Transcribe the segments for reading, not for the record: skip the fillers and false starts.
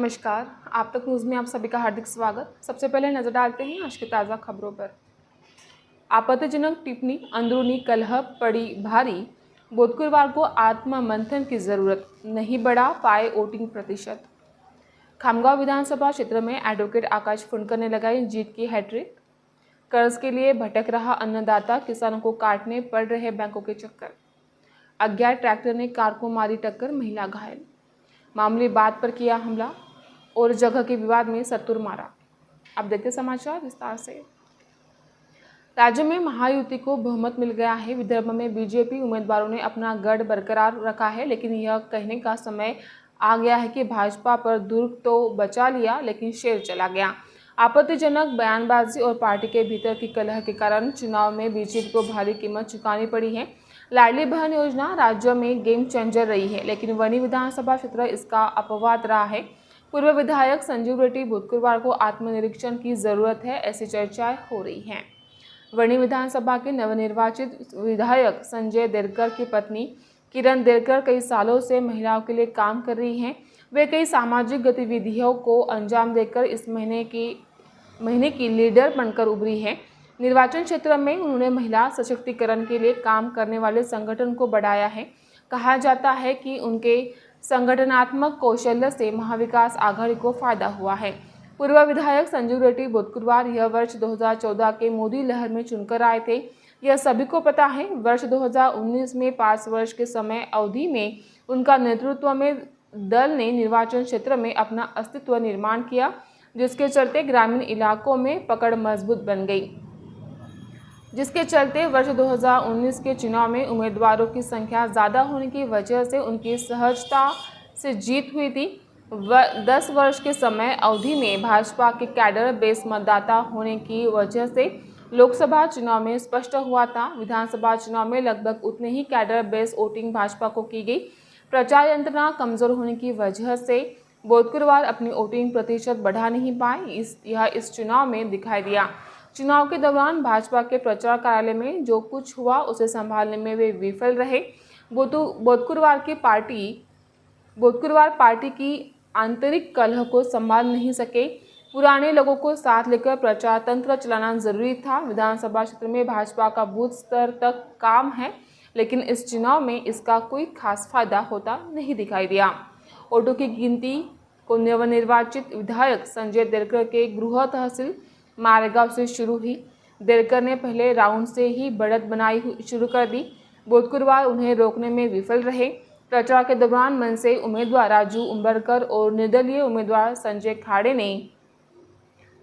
नमस्कार। आप तक न्यूज़ में आप सभी का हार्दिक स्वागत। सबसे पहले नजर डालते हैं आज की ताज़ा खबरों पर। आपत्तिजनक टिप्पणी, अंदरूनी कलह पड़ी भारी, बुधवार को आत्ममंथन की जरूरत, नहीं बढ़ा पाए वोटिंग प्रतिशत। खामगांव विधानसभा क्षेत्र में एडवोकेट आकाश फुंडकर ने लगाई जीत की हैट्रिक। कर्ज के लिए भटक रहा अन्नदाता, किसानों को काटने पड़ रहे बैंकों के चक्कर। अज्ञात ट्रैक्टर ने कार को मारी टक्कर, महिला घायल। मामूली बात पर किया हमला और जगह के विवाद में सत्तूर मारा। अब देखते समाचार विस्तार से। राज्य में महायुति को बहुमत मिल गया है। विदर्भ में बीजेपी उम्मीदवारों ने अपना गढ़ बरकरार रखा है, लेकिन यह कहने का समय आ गया है कि भाजपा पर दुर्ग तो बचा लिया, लेकिन शेर चला गया। आपत्तिजनक बयानबाजी और पार्टी के भीतर की कलह के कारण चुनाव में बीजेपी को भारी कीमत चुकानी पड़ी है। लाडली बहन योजना राज्य में गेम चेंजर रही है, लेकिन वनी विधानसभा क्षेत्र इसका अपवाद रहा है। पूर्व विधायक संजीव रेड्डी बुधवार को आत्मनिरीक्षण की जरूरत है, ऐसी चर्चाएं हो रही हैं। वनी विधानसभा के नवनिर्वाचित विधायक संजय देरकर की पत्नी किरण देरकर कई सालों से महिलाओं के लिए काम कर रही हैं। वे कई सामाजिक गतिविधियों को अंजाम देकर इस महीने की लीडर बनकर उभरी हैं। निर्वाचन क्षेत्र में उन्होंने महिला सशक्तिकरण के लिए काम करने वाले संगठन को बढ़ाया है। कहा जाता है कि उनके संगठनात्मक कौशल्य से महाविकास आघाड़ी को फायदा हुआ है। पूर्व विधायक संजीव रेड्डी बुधवार यह वर्ष 2014 के मोदी लहर में चुनकर आए थे। यह सभी को पता है। वर्ष 2019 में 5 वर्ष के समय अवधि में उनका नेतृत्व में दल ने निर्वाचन क्षेत्र में अपना अस्तित्व निर्माण किया, जिसके चलते ग्रामीण इलाकों में पकड़ मजबूत बन गई। जिसके चलते वर्ष 2019 के चुनाव में उम्मीदवारों की संख्या ज़्यादा होने की वजह से उनकी सहजता से जीत हुई थी। 10 वर्ष के समय अवधि में भाजपा के कैडर बेस मतदाता होने की वजह से लोकसभा चुनाव में स्पष्ट हुआ था। विधानसभा चुनाव में लगभग उतने ही कैडर बेस वोटिंग भाजपा को की गई। प्रचार यंत्रणा कमजोर होने की वजह से बुधवार अपनी वोटिंग प्रतिशत बढ़ा नहीं पाए। यह इस चुनाव में दिखाई दिया। चुनाव के दौरान भाजपा के प्रचार कार्यालय में जो कुछ हुआ उसे संभालने में वे विफल रहे। बुधवार पार्टी की आंतरिक कलह को संभाल नहीं सके। पुराने लोगों को साथ लेकर प्रचार तंत्र चलाना जरूरी था। विधानसभा क्षेत्र में भाजपा का बूथ स्तर तक काम है, लेकिन इस चुनाव में इसका कोई खास फायदा होता नहीं दिखाई दिया। वोटों की गिनती को नवनिर्वाचित विधायक संजय देरकर के गृह तहसील मारेगांव से शुरू हुई। देरकर ने पहले राउंड से ही बढ़त बनाई शुरू कर दी। बुधवार उन्हें रोकने में विफल रहे। प्रचार के दौरान मनसे उम्मीदवार राजू उम्बरकर और निर्दलीय उम्मीदवार संजय खाड़े ने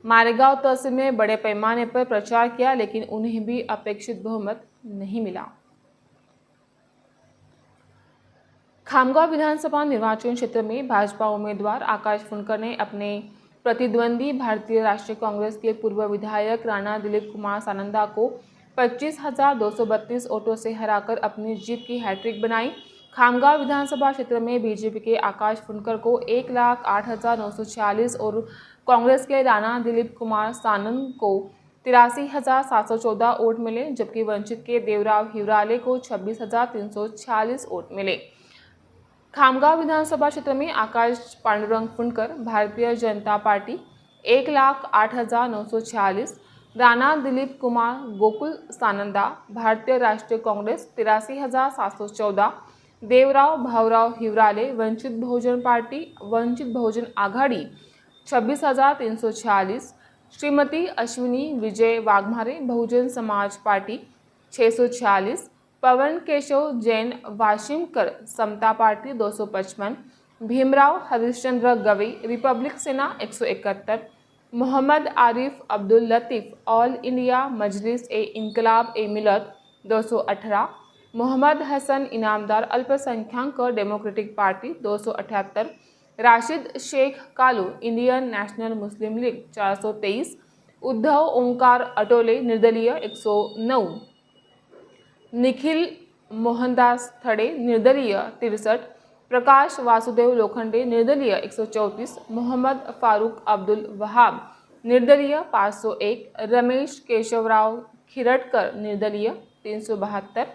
मारेगांव तहसील में बड़े पैमाने पर प्रचार किया, लेकिन उन्हें भी अपेक्षित बहुमत नहीं मिला। खामगांव विधानसभा निर्वाचन क्षेत्र में भाजपा उम्मीदवार आकाश फुंडकर ने अपने प्रतिद्वंदी भारतीय राष्ट्रीय कांग्रेस के पूर्व विधायक राणा दिलीप कुमार सानंदा को 25,232 वोटों से हराकर अपनी जीत की हैट्रिक बनाई। खामगांव विधानसभा क्षेत्र में बीजेपी के आकाश फुंडकर को 1,08,946 और कांग्रेस के राणा दिलीप कुमार सानंद को 83,714 वोट मिले, जबकि वंचित के देवराव हिवराले को 26,346 वोट मिले। खामगांव विधानसभा क्षेत्र में आकाश पांडुरंग फुंडकर भारतीय जनता पार्टी 1,08,946, राणा दिलीप कुमार गोकुल सानंदा भारतीय राष्ट्रीय कांग्रेस 83,714, देवराव भाऊराव हिवराले वंचित बहुजन आघाड़ी 26,346, श्रीमती अश्विनी विजय Waghmare Bahujan Samaj Party 646, Pavan Keshav Jain Washimkar Samata Party 255, Bhimrao Harishchandra Gavai Republic Sena 171, Mohammad Arif Abdul Latif All India Majlis e Inquilab e Millat 218, Mohammad Hasan Inamdar अल्पसंख्यक Democratic Party 278, Rashid Sheikh Kalu Indian National Muslim League 423, Uddhav Omkar Atole निर्दलीय 109, निखिल मोहनदास थड़े निर्दलीय 63, प्रकाश वासुदेव लोखंडे निर्दलीय 134, मोहम्मद फारूक अब्दुल वहाब निर्दलीय 501, रमेश केशवराव खिरटकर निर्दलीय 372,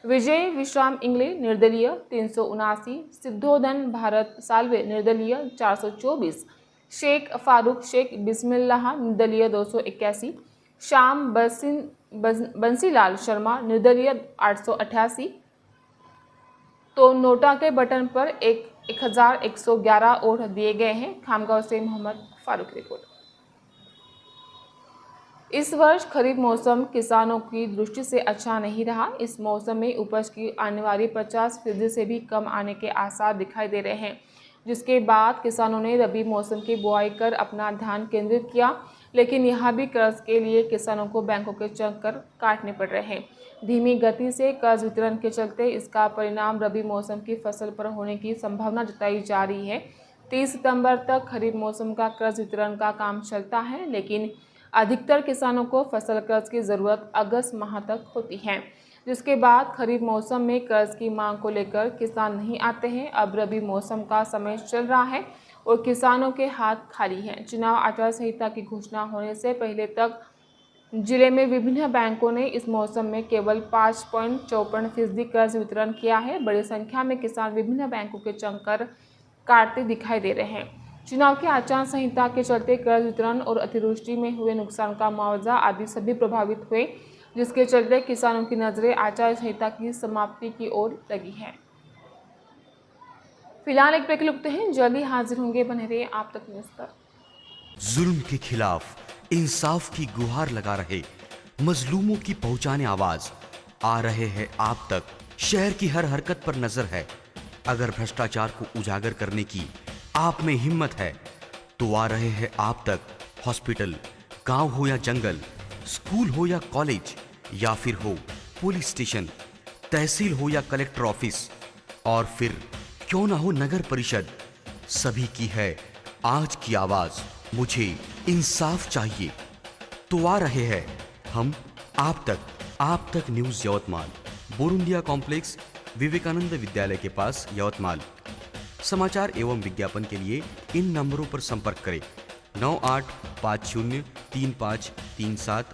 विजय विश्राम इंगले निर्दलीय 379, सिद्धोधन भारत साल्वे निर्दलीय 424, शेख फारूक शेख बिस्मिल्लाह निर्दलीय 281, श्याम बंसीलाल शर्मा निर्दलीय 888। तो नोटा के बटन पर 1111 वोट दिए गए हैं। खामगांव से मोहम्मद फारूक रिपोर्ट। इस वर्ष खरीफ मौसम किसानों की दृष्टि से अच्छा नहीं रहा। इस मौसम में उपज की आने वाली 50% से भी कम आने के आसार दिखाई दे रहे हैं, जिसके बाद किसानों ने रबी मौसम की बुआई कर अपना ध्यान केंद्रित किया। लेकिन यहाँ भी कर्ज के लिए किसानों को बैंकों के चक्कर काटने पड़ रहे हैं। धीमी गति से कर्ज वितरण के चलते इसका परिणाम रबी मौसम की फसल पर होने की संभावना जताई जा रही है। 30 सितंबर तक खरीफ मौसम का कर्ज वितरण का काम चलता है, लेकिन अधिकतर किसानों को फसल कर्ज की ज़रूरत अगस्त माह तक होती है, जिसके बाद खरीफ मौसम में कर्ज की मांग को लेकर किसान नहीं आते हैं। अब रबी मौसम का समय चल रहा है और किसानों के हाथ खाली हैं। चुनाव आचार संहिता की घोषणा होने से पहले तक जिले में विभिन्न बैंकों ने इस मौसम में केवल 5.54% कर्ज वितरण किया है। बड़ी संख्या में किसान विभिन्न बैंकों के चक्कर काटते दिखाई दे रहे हैं। चुनाव की आचार संहिता के चलते कर्ज वितरण और अतिवृष्टि में हुए नुकसान का मुआवजा आदि सभी प्रभावित हुए, जिसके चलते किसानों की नजरें आचार संहिता की समाप्ति की ओर लगी है। फिलहाल एक ब्रेक लेते हैं, जल्दी हाजिर होंगे, बने रहिए आप तक न्यूज़ पर। जुल्म के खिलाफ इंसाफ की गुहार लगा रहे मजलूमों की पहुंचाने आवाज आ रहे हैं आप तक। शहर की हर हरकत पर नजर है। अगर भ्रष्टाचार को उजागर करने की आप में हिम्मत है तो आ रहे हैं आप तक। हॉस्पिटल, गांव हो या जंगल, स्कूल हो या कॉलेज, या फिर हो पुलिस स्टेशन, तहसील हो या कलेक्टर ऑफिस, और फिर क्यों ना हो नगर परिषद, सभी की है आज की आवाज। मुझे इंसाफ चाहिए। तो आ रहे हैं हम आप तक न्यूज यवतमाल, बोरुंडिया कॉम्प्लेक्स, विवेकानंद विद्यालय के पास यवतमाल। समाचार एवं विज्ञापन के लिए इन नंबरों पर संपर्क करें। 98503537